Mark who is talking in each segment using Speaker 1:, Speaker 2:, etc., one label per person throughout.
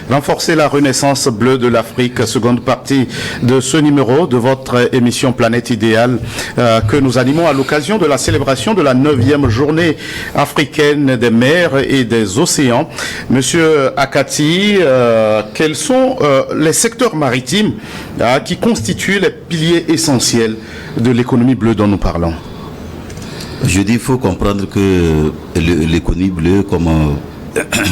Speaker 1: Renforcer la renaissance bleue de l'Afrique, seconde partie de ce numéro de votre émission Planète Idéale que nous animons à l'occasion de la célébration de la 9e journée africaine des mers et des océans. Monsieur Akati, quels sont les secteurs maritimes qui constituent les piliers essentiels de l'économie bleue dont nous parlons?
Speaker 2: Je dis qu'il faut comprendre que l'économie bleue, comme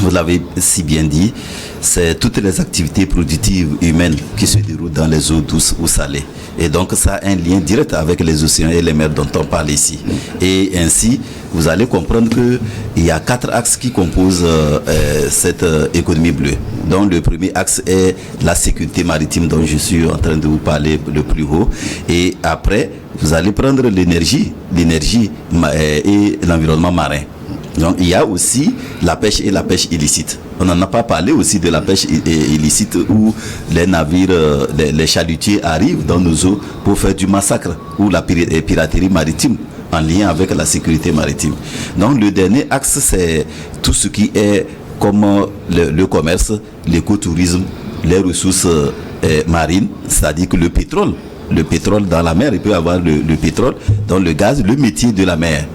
Speaker 2: vous l'avez si bien dit, c'est toutes les activités productives humaines qui se déroulent dans les eaux douces ou salées. Et donc ça a un lien direct avec les océans et les mers dont on parle ici. Et ainsi, vous allez comprendre qu'il y a 4 axes qui composent cette économie bleue. Donc le premier axe est la sécurité maritime dont je suis en train de vous parler le plus haut. Et après, vous allez prendre l'énergie et l'environnement marin. Donc il y a aussi la pêche et la pêche illicite. On n'en a pas parlé aussi de la pêche illicite où les navires, les chalutiers arrivent dans nos eaux pour faire du massacre ou la piraterie maritime en lien avec la sécurité maritime. Donc le dernier axe, c'est tout ce qui est comme le commerce, l'écotourisme, les ressources marines, c'est-à-dire que le pétrole dans la mer, il peut y avoir le pétrole, dans le gaz, le métier de la mer.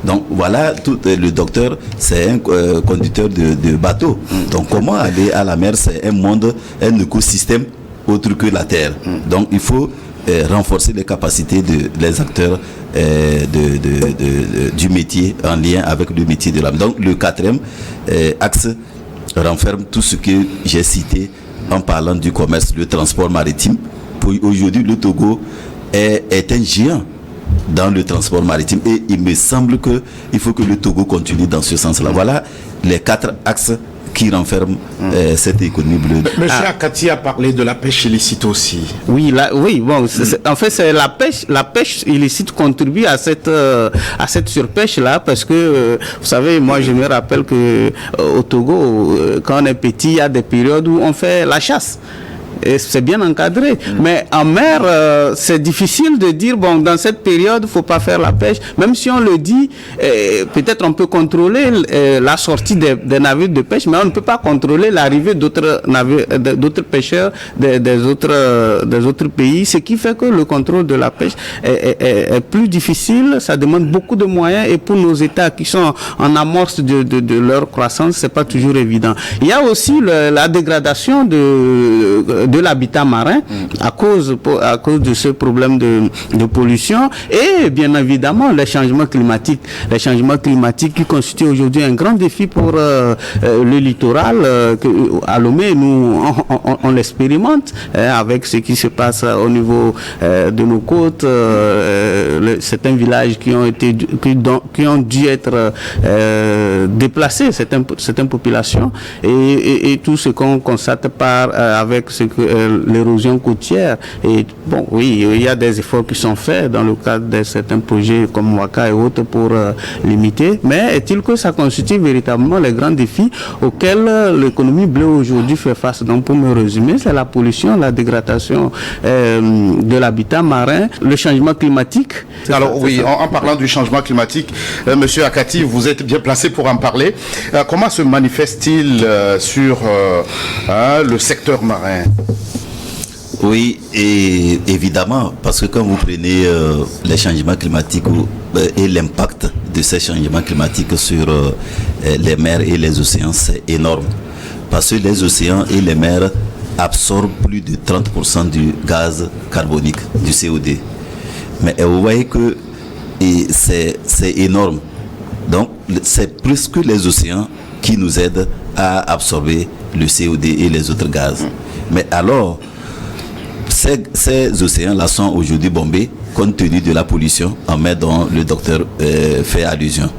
Speaker 2: Donc voilà, le docteur, c'est un conducteur de bateau. Donc comment aller à la mer, c'est un monde, un écosystème autre que la terre. Donc il faut renforcer les capacités des acteurs du métier en lien avec le métier de l'âme. Donc le 4e axe renferme tout ce que j'ai cité en parlant du commerce, le transport maritime. Aujourd'hui, le Togo est un géant dans le transport maritime et il me semble qu'il faut que le Togo continue dans ce sens-là. Voilà les 4 axes qui renferment cette économie bleue.
Speaker 1: Monsieur Akati a parlé de la pêche illicite aussi.
Speaker 3: Oui, bon, en fait, c'est la pêche illicite contribue à cette surpêche-là parce que, vous savez, moi, je me rappelle que au Togo, quand on est petit, il y a des périodes où on fait la chasse. Et c'est bien encadré. Mais en mer, c'est difficile de dire, bon, dans cette période, il ne faut pas faire la pêche. Même si on le dit, peut-être on peut contrôler la sortie des navires de pêche, mais on ne peut pas contrôler l'arrivée d'autres navires, d'autres pêcheurs des autres pays. Ce qui fait que le contrôle de la pêche est plus difficile. Ça demande beaucoup de moyens. Et pour nos États qui sont en amorce de leur croissance, ce n'est pas toujours évident. Il y a aussi la dégradation de l'habitat marin à cause de ce problème de pollution et bien évidemment les changements climatiques qui constituent aujourd'hui un grand défi pour le littoral. À Lomé, nous on l'expérimente avec ce qui se passe au niveau de nos côtes, certains villages qui ont dû être déplacés, certaines populations et tout ce qu'on constate avec l'érosion côtière. Et bon, oui, il y a des efforts qui sont faits dans le cadre de certains projets comme Waka et autres pour limiter. Mais est-il que ça constitue véritablement les grands défis auxquels l'économie bleue aujourd'hui fait face? Donc pour me résumer, c'est la pollution, la dégradation de l'habitat marin, le changement climatique.
Speaker 1: Alors oui, en parlant du changement climatique, Monsieur Akati, vous êtes bien placé pour en parler. Comment se manifeste-t-il sur le secteur marin?
Speaker 2: Oui, et évidemment, parce que quand vous prenez les changements climatiques et l'impact de ces changements climatiques sur les mers et les océans, c'est énorme. Parce que les océans et les mers absorbent plus de 30% du gaz carbonique, du CO2. Mais vous voyez que c'est énorme. Donc, c'est plus que les océans qui nous aident à absorber le CO2 et les autres gaz. Mais alors, ces océans-là sont aujourd'hui bombés compte tenu de la pollution en mer dont le docteur fait allusion.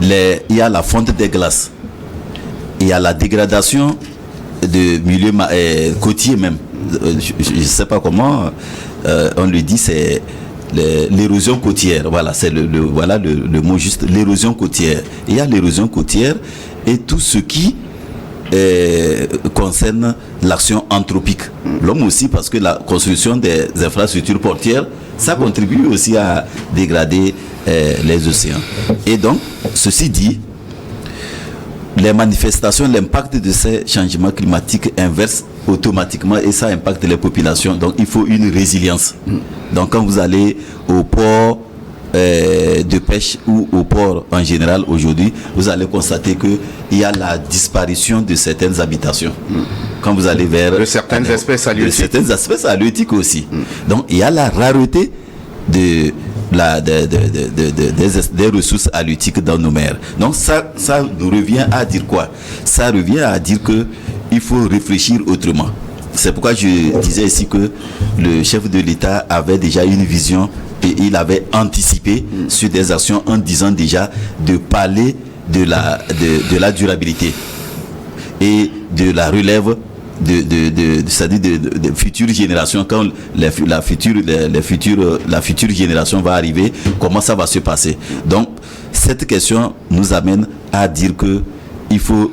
Speaker 2: Il y a la fonte des glaces, il y a la dégradation de milieux côtiers même. Je ne sais pas comment on le dit, c'est l'érosion côtière. Voilà, c'est le mot juste, l'érosion côtière. Il y a l'érosion côtière et tout ce qui concerne l'action anthropique. L'homme aussi, parce que la construction des infrastructures portières, ça contribue aussi à dégrader les océans. Et donc, ceci dit, les manifestations, l'impact de ces changements climatiques inverse automatiquement et ça impacte les populations. Donc il faut une résilience. Donc quand vous allez au port de pêche ou au port en général aujourd'hui, vous allez constater qu'il y a la disparition de certaines habitations. Quand vous allez vers...
Speaker 1: De certaines espèces halieutiques.
Speaker 2: De certaines espèces halieutiques aussi. Donc il y a la rareté des ressources halieutiques dans nos mers. Donc ça nous revient à dire quoi? Ça revient à dire que il faut réfléchir autrement. C'est pourquoi je disais ici que le chef de l'État avait déjà une vision et il avait anticipé sur des actions en disant déjà de parler de la durabilité et de la relève c'est-à-dire de futures générations. Quand la future génération va arriver, comment ça va se passer? Donc cette question nous amène à dire que il faut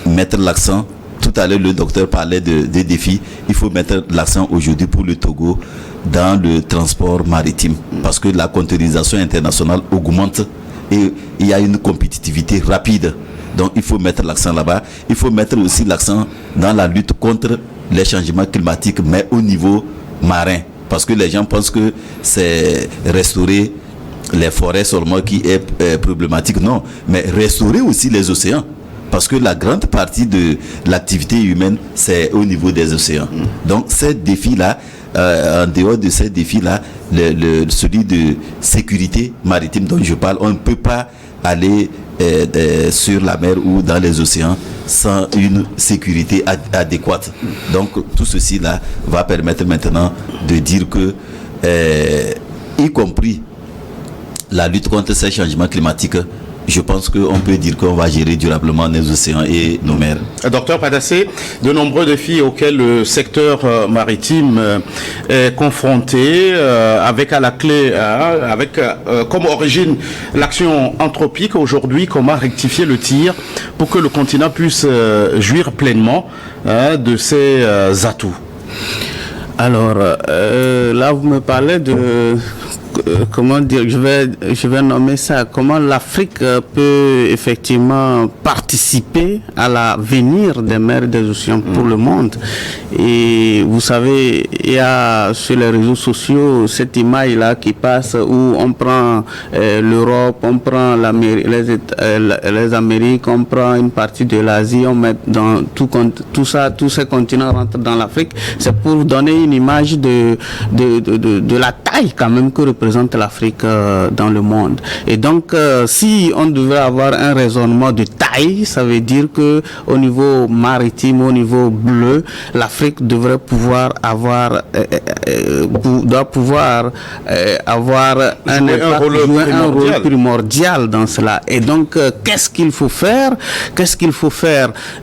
Speaker 2: mettre l'accent. Tout à l'heure le docteur parlait des défis. Il faut mettre l'accent aujourd'hui pour le Togo dans le transport maritime parce que la contournisation internationale augmente et il y a une compétitivité rapide. Donc il faut mettre l'accent là-bas. Il faut mettre aussi l'accent dans la lutte contre les changements climatiques, mais au niveau marin. Parce que les gens pensent que c'est restaurer les forêts seulement qui est problématique. Non, mais restaurer aussi les océans. Parce que la grande partie de l'activité humaine, c'est au niveau des océans. Donc ces défis-là, en dehors de ces défis-là, celui de sécurité maritime dont je parle, on ne peut pas aller sur la mer ou dans les océans sans une sécurité adéquate. Donc tout ceci là va permettre maintenant de dire que y compris la lutte contre ces changements climatiques, je pense qu'on peut dire qu'on va gérer durablement nos océans et nos mers.
Speaker 1: Docteur Padassé, de nombreux défis auxquels le secteur maritime est confronté, avec à la clé, comme origine l'action anthropique aujourd'hui. Comment rectifier le tir pour que le continent puisse jouir pleinement de ses atouts?
Speaker 3: Alors, là vous me parlez de... comment dire, je vais nommer ça, comment l'Afrique peut effectivement participer à l'avenir des mers et des océans pour le monde. Et vous savez, il y a sur les réseaux sociaux cette image-là qui passe où on prend l'Europe, on prend les Amériques, on prend une partie de l'Asie, on met dans tout ça, tous ces continents rentrent dans l'Afrique. C'est pour donner une image de la taille quand même que représente l'Afrique dans le monde. Et donc, si on devait avoir un raisonnement de taille, ça veut dire que au niveau maritime, au niveau bleu, l'Afrique devrait pouvoir avoir un rôle primordial dans cela. Et donc, qu'est-ce qu'il faut faire?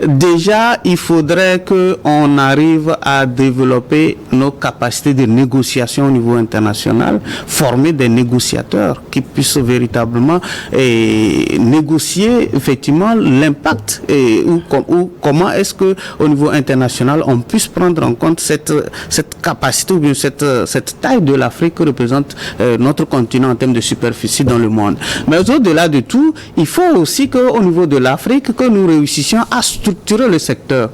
Speaker 3: Déjà, il faudrait qu'on arrive à développer nos capacités de négociation au niveau international, former des négociateurs qui puissent véritablement négocier effectivement l'impact ou comment est-ce que au niveau international on puisse prendre en compte cette capacité ou bien cette taille de l'Afrique que représente notre continent en termes de superficie dans le monde. Mais au-delà de tout, il faut aussi qu'au niveau de l'Afrique, que nous réussissions à structurer le secteur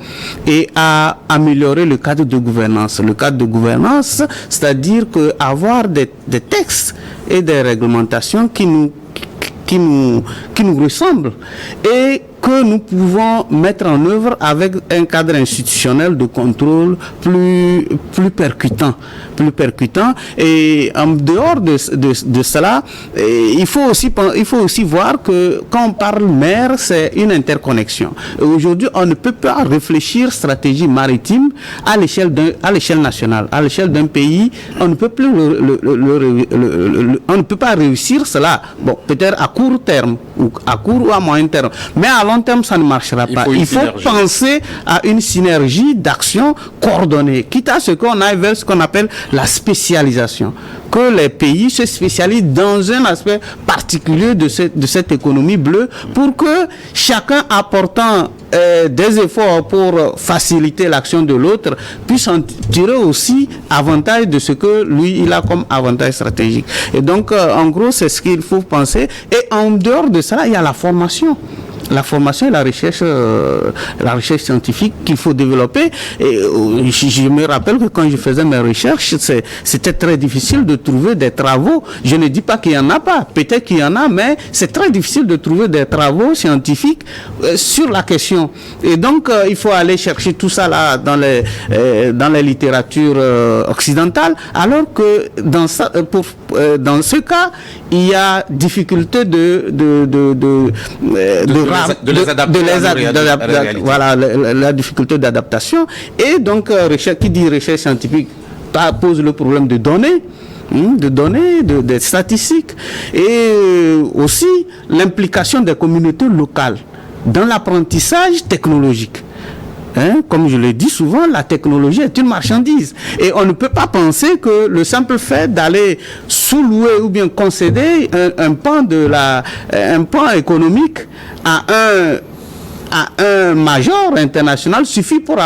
Speaker 3: et à améliorer le cadre de gouvernance. Le cadre de gouvernance, c'est-à-dire avoir des textes et des réglementations qui nous ressemblent et que nous pouvons mettre en œuvre avec un cadre institutionnel de contrôle plus percutant. Et en dehors de cela, il faut aussi voir que quand on parle mer, c'est une interconnexion. Aujourd'hui, on ne peut pas réfléchir stratégie maritime à l'échelle nationale, à l'échelle d'un pays. On ne peut plus on ne peut pas réussir cela. Bon, peut-être à court terme ou à court ou à moyen terme, mais à long terme, ça ne marchera pas. Il faut penser à une synergie d'action coordonnée, quitte à ce qu'on aille vers ce qu'on appelle la spécialisation. Que les pays se spécialisent dans un aspect particulier de cette économie bleue pour que chacun apportant des efforts pour faciliter l'action de l'autre puisse en tirer aussi avantage de ce que lui il a comme avantage stratégique. Et donc en gros c'est ce qu'il faut penser. Et en dehors de ça, il y a la formation. la formation et la recherche scientifique qu'il faut développer. Et je me rappelle que quand je faisais mes recherches, c'était très difficile de trouver des travaux. Je ne dis pas qu'il n'y en a pas, peut-être qu'il y en a, mais c'est très difficile de trouver des travaux scientifiques sur la question. Et donc, il faut aller chercher tout ça là dans les littératures occidentales, alors que dans ce cas, il y a difficulté de
Speaker 1: les adapter
Speaker 3: voilà, la difficulté d'adaptation. Et donc, qui dit recherche scientifique pose le problème de données, des statistiques, et aussi l'implication des communautés locales dans l'apprentissage technologique. Comme je le dis souvent, la technologie est une marchandise. Et on ne peut pas penser que le simple fait d'aller sous-louer ou bien concéder un pan économique à un major international suffit pour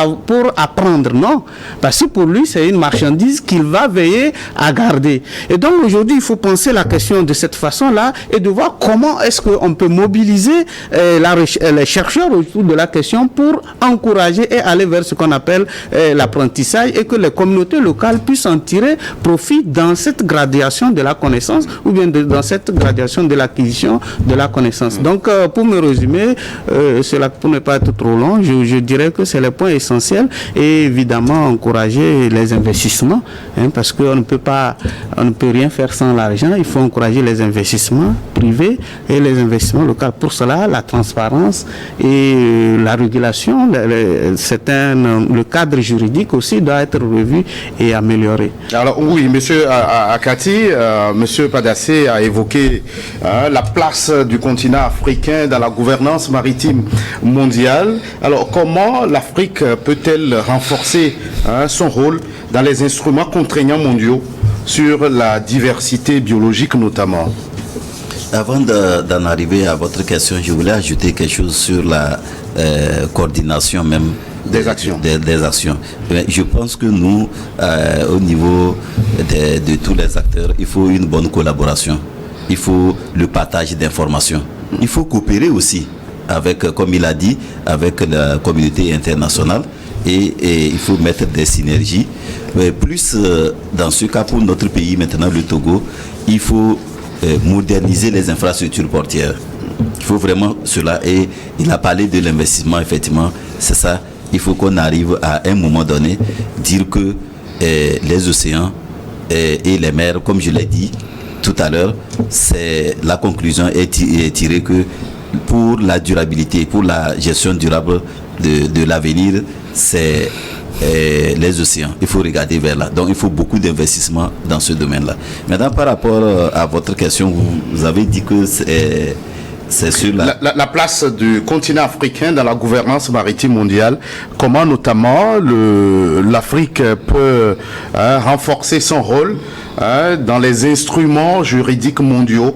Speaker 3: apprendre. Non, parce que pour lui, c'est une marchandise qu'il va veiller à garder. Et donc aujourd'hui, il faut penser la question de cette façon-là et de voir comment est-ce qu'on peut mobiliser les chercheurs autour de la question pour encourager et aller vers ce qu'on appelle l'apprentissage, et que les communautés locales puissent en tirer profit dans cette gradation de la connaissance, ou bien dans cette gradation de l'acquisition de la connaissance. Donc, pour me résumer, pour ne pas être trop long, je dirais que c'est le point essentiel, et évidemment encourager les investissements, parce qu'on ne peut rien faire sans l'argent. Il faut encourager les investissements privés et les investissements locaux. Pour cela, la transparence et la régulation, le cadre juridique aussi doit être revu et amélioré.
Speaker 1: Alors oui, monsieur Akati, monsieur Padassé a évoqué la place du continent africain dans la gouvernance maritime mondiale. Alors comment l'Afrique peut-elle renforcer son rôle dans les instruments contraignants mondiaux sur la diversité biologique notamment?
Speaker 2: Avant d'en arriver à votre question, je voulais ajouter quelque chose sur la coordination même
Speaker 1: des actions.
Speaker 2: Des actions. Je pense que nous, au niveau de tous les acteurs, il faut une bonne collaboration. Il faut le partage d'informations. Il faut coopérer aussi avec, comme il a dit, avec la communauté internationale, et il faut mettre des synergies. Mais plus dans ce cas, pour notre pays maintenant, le Togo, il faut moderniser les infrastructures portières. Il faut vraiment cela, et il a parlé de l'investissement, effectivement, c'est ça. Il faut qu'on arrive à un moment donné dire que les océans et les mers, comme je l'ai dit tout à l'heure, c'est la conclusion est tirée que pour la durabilité, pour la gestion durable de l'avenir, c'est les océans. Il faut regarder vers là. Donc il faut beaucoup d'investissements dans ce domaine-là. Maintenant, par rapport à votre question, vous avez dit que c'est sur
Speaker 1: la place du continent africain dans la gouvernance maritime mondiale. Comment notamment l'Afrique peut renforcer son rôle dans les instruments juridiques mondiaux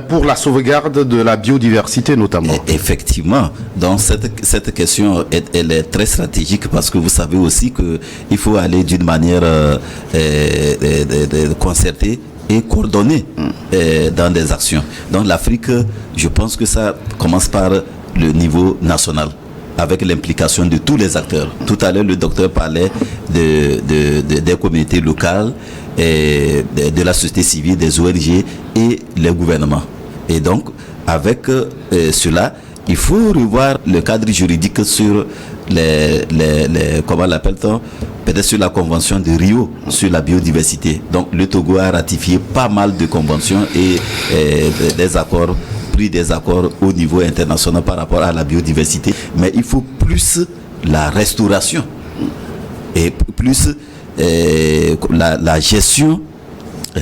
Speaker 1: pour la sauvegarde de la biodiversité notamment.
Speaker 2: Effectivement, donc cette question elle est très stratégique, parce que vous savez aussi qu'il faut aller d'une manière concertée et coordonnée dans des actions. Donc l'Afrique, je pense que ça commence par le niveau national, avec l'implication de tous les acteurs. Tout à l'heure, le docteur parlait des communautés locales, et de la société civile, des ONG et les gouvernements. Et donc, avec cela, il faut revoir le cadre juridique sur comment l'appelle-t-on, peut-être sur la convention de Rio sur la biodiversité. Donc, le Togo a ratifié pas mal de conventions et des accords, pris des accords au niveau international par rapport à la biodiversité. Mais il faut plus la restauration et plus la gestion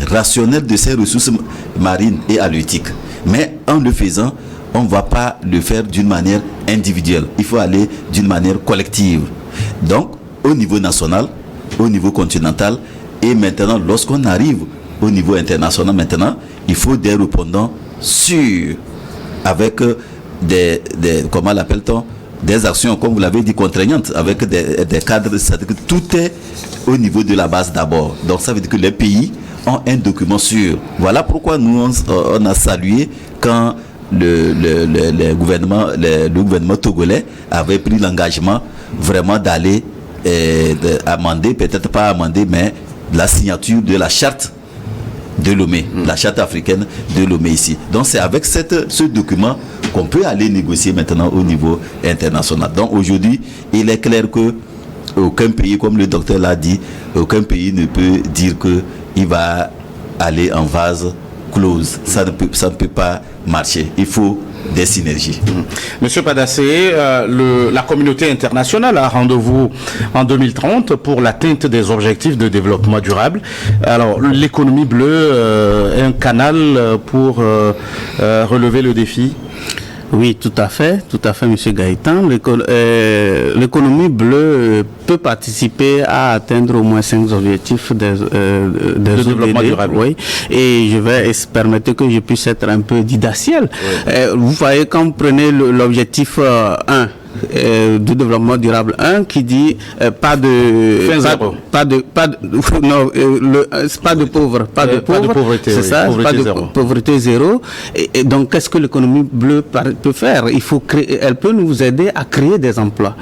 Speaker 2: rationnelle de ces ressources marines et halieutiques. Mais en le faisant, on ne va pas le faire d'une manière individuelle. Il faut aller d'une manière collective. Donc, au niveau national, au niveau continental, et maintenant, lorsqu'on arrive au niveau international, maintenant, il faut des répondants sûrs, avec comment l'appelle-t-on, des actions, comme vous l'avez dit, contraignantes, avec des cadres, c'est-à-dire que tout est au niveau de la base d'abord. Donc ça veut dire que les pays ont un document sûr. Voilà pourquoi nous, on a salué quand le gouvernement togolais avait pris l'engagement vraiment d'aller amender, peut-être pas amender, mais la signature de la charte de Lomé, la charte africaine de Lomé ici. Donc c'est avec ce document qu'on peut aller négocier maintenant au niveau international. Donc aujourd'hui, il est clair que aucun pays, comme le docteur l'a dit, aucun pays ne peut dire qu'il va aller en vase close. Ça ne peut pas marcher. Il faut des synergies.
Speaker 1: Monsieur Padassé, la communauté internationale a rendez-vous en 2030 pour l'atteinte des objectifs de développement durable. Alors, l'économie bleue est un canal pour relever le défi?
Speaker 3: Oui, tout à fait, Monsieur Gaëtan. L'économie bleue peut participer à atteindre au moins 5 objectifs des
Speaker 1: développement durable.
Speaker 3: Oui. Et je vais permettre que je puisse être un peu didactiel. Oui. Vous voyez, quand vous prenez l'objectif 1, du développement durable 1 qui dit pas de pauvreté, c'est ça, pas de pauvreté zéro. Et donc qu'est-ce que l'économie bleue peut faire? Il faut elle peut nous aider à créer des emplois,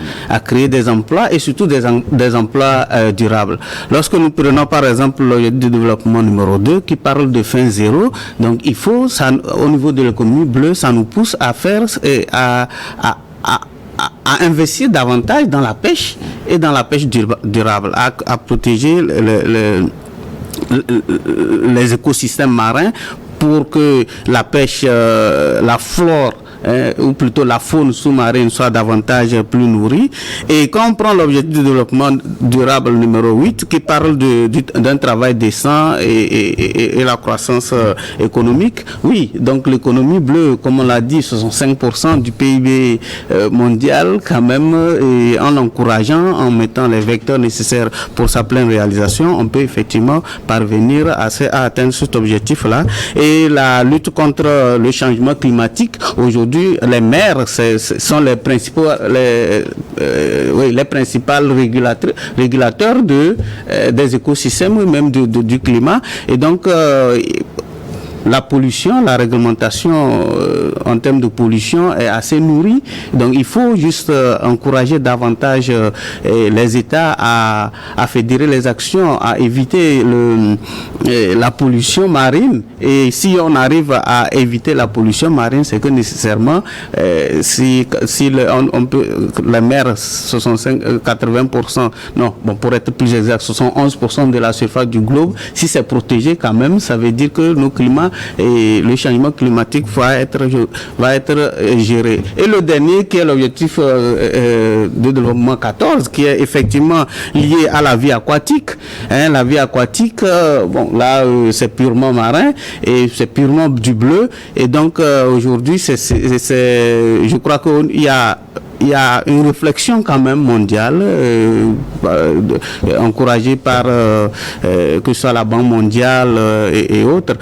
Speaker 3: et surtout des emplois durables. Lorsque nous prenons par exemple l'objectif de développement numéro 2 qui parle de fin zéro, donc il faut ça, au niveau de l'économie bleue, ça nous pousse à faire à investir davantage dans la pêche et dans la pêche durable, à protéger les écosystèmes marins pour que la pêche, la flore, ou plutôt la faune sous-marine soit davantage plus nourrie. Et quand on prend l'objectif de développement durable numéro 8 qui parle d'un travail décent et la croissance économique, oui, donc l'économie bleue, comme on l'a dit, 65% du PIB mondial quand même, et en l'encourageant, en mettant les vecteurs nécessaires pour sa pleine réalisation, on peut effectivement parvenir à atteindre cet objectif-là. Et la lutte contre le changement climatique, aujourd'hui, les mers sont les principaux régulateurs des écosystèmes, même du climat. Et donc la pollution, la réglementation en termes de pollution est assez nourrie. Donc il faut juste encourager davantage les États à fédérer les actions, à éviter la pollution marine. Et si on arrive à éviter la pollution marine, c'est que nécessairement, on peut, la mer, 80%, non, bon, pour être plus exact, 71% de la surface du globe, si c'est protégé quand même, ça veut dire que nos climats et le changement climatique va être géré. Et le dernier, qui est l'objectif de développement 14, qui est effectivement lié à la vie aquatique. La vie aquatique, bon, là, c'est purement marin et c'est purement du bleu. Et donc, aujourd'hui, je crois qu'il y a une réflexion quand même mondiale encouragée par que ce soit la Banque mondiale et autres,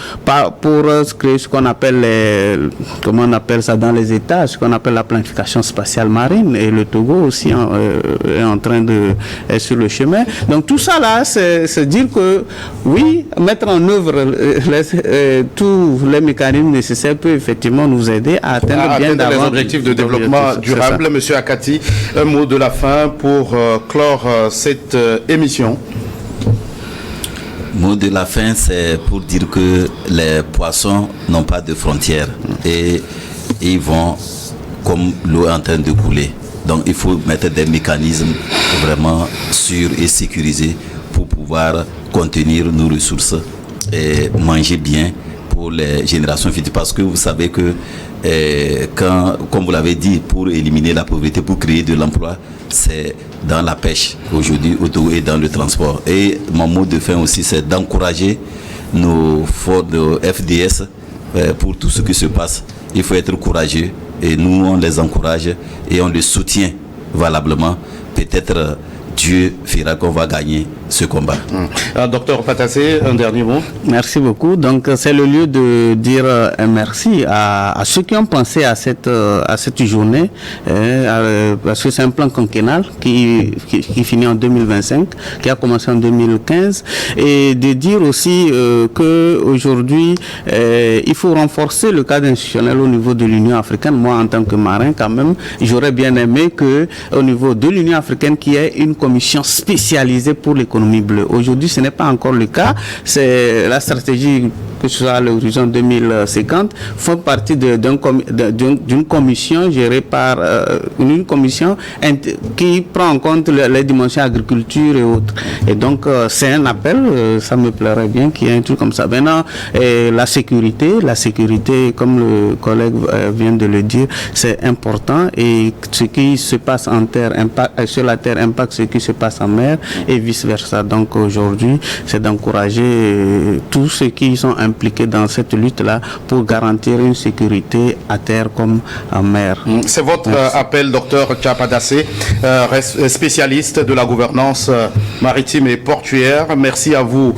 Speaker 3: pour créer ce qu'on appelle dans les États, ce qu'on appelle la planification spatiale marine, et le Togo aussi est en train est sur le chemin. Donc tout ça là, c'est dire que oui, mettre en œuvre tous les mécanismes nécessaires peut effectivement nous aider à atteindre
Speaker 1: les objectifs de développement durable. Monsieur Akati, un mot de la fin pour clore cette émission.
Speaker 2: Mot de la fin, c'est pour dire que les poissons n'ont pas de frontières et ils vont comme l'eau est en train de couler. Donc il faut mettre des mécanismes vraiment sûrs et sécurisés pour pouvoir contenir nos ressources et manger bien pour les générations futures. Parce que vous savez que comme vous l'avez dit, pour éliminer la pauvreté, pour créer de l'emploi, c'est dans la pêche aujourd'hui et dans le transport. Et mon mot de fin aussi, c'est d'encourager nos forces de FDS pour tout ce qui se passe. Il faut être courageux et nous on les encourage et on les soutient valablement. Peut-être Dieu fera qu'on va gagner ce combat.
Speaker 1: Docteur Patassé, un dernier mot.
Speaker 3: Merci beaucoup. Donc c'est le lieu de dire un merci à ceux qui ont pensé à cette journée, parce que c'est un plan quinquennal qui finit en 2025, qui a commencé en 2015, et de dire aussi que aujourd'hui il faut renforcer le cadre institutionnel au niveau de l'Union africaine. Moi, en tant que marin, quand même, j'aurais bien aimé que au niveau de l'Union africaine, qu'il y ait une commission spécialisée pour l'économie bleue. Aujourd'hui, ce n'est pas encore le cas. C'est la stratégie, que ce soit à l'horizon 2050, font partie d'une commission gérée par une commission qui prend en compte les dimensions agriculture et autres. Et donc, c'est un appel, ça me plairait bien qu'il y ait un truc comme ça. Maintenant, la sécurité, comme le collègue vient de le dire, c'est important, et ce qui se passe en terre sur la terre impacte ce qui se passe en mer et vice-versa. Donc aujourd'hui, c'est d'encourager tous ceux qui sont impliqués dans cette lutte-là pour garantir une sécurité à terre comme en mer.
Speaker 1: C'est votre appel, docteur Tchapadassé, spécialiste de la gouvernance maritime et portuaire. Merci à vous,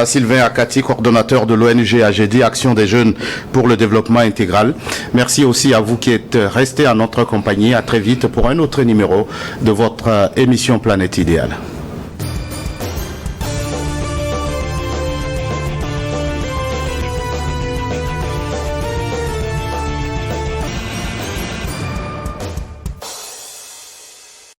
Speaker 1: Sylvain Akati, coordonnateur de l'ONG AGD, Action des jeunes pour le développement intégral. Merci aussi à vous qui êtes restés à notre compagnie. À très vite pour un autre numéro de votre émission Planète Idéale.